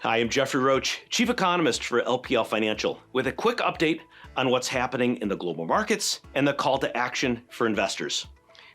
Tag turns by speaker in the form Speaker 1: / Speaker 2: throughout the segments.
Speaker 1: Hi, I'm Jeffrey Roach, Chief Economist for LPL Financial, with a quick update on what's happening in the global markets and the call to action for investors.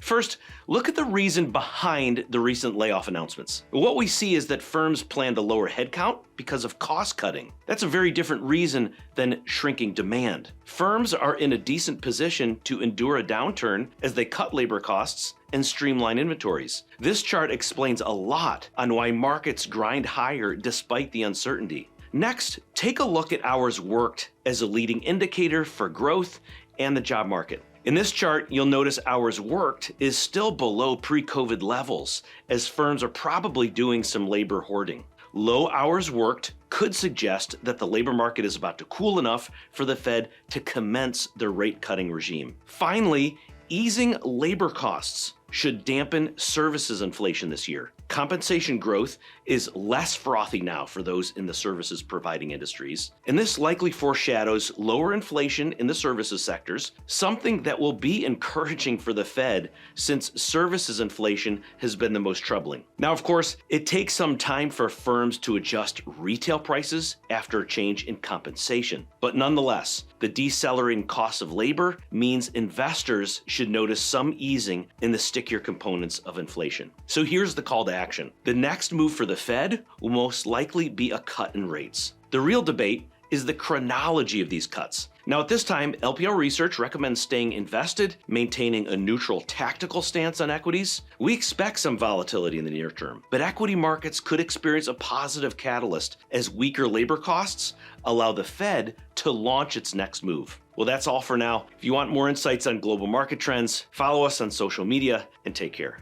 Speaker 1: First, look at the reason behind the recent layoff announcements. What we see is that firms plan to lower headcount because of cost cutting. That's a very different reason than shrinking demand. Firms are in a decent position to endure a downturn as they cut labor costs and streamline inventories. This chart explains a lot on why markets grind higher despite the uncertainty. Next, take a look at hours worked as a leading indicator for growth and the job market. In this chart, you'll notice hours worked is still below pre-COVID levels, as firms are probably doing some labor hoarding. Low hours worked could suggest that the labor market is about to cool enough for the Fed to commence their rate-cutting regime. Finally, easing labor costs should dampen services inflation this year. Compensation growth is less frothy now for those in the services providing industries, and this likely foreshadows lower inflation in the services sectors, something that will be encouraging for the Fed since services inflation has been the most troubling. Now, of course, it takes some time for firms to adjust retail prices after a change in compensation, but nonetheless, the decelerating cost of labor means investors should notice some easing in the stickier components of inflation. So here's the call to action. The next move for the Fed will most likely be a cut in rates. The real debate is the chronology of these cuts. Now, at this time, LPL Research recommends staying invested, maintaining a neutral tactical stance on equities. We expect some volatility in the near term, but equity markets could experience a positive catalyst as weaker labor costs allow the Fed to launch its next move. Well, that's all for now. If you want more insights on global market trends, follow us on social media and take care.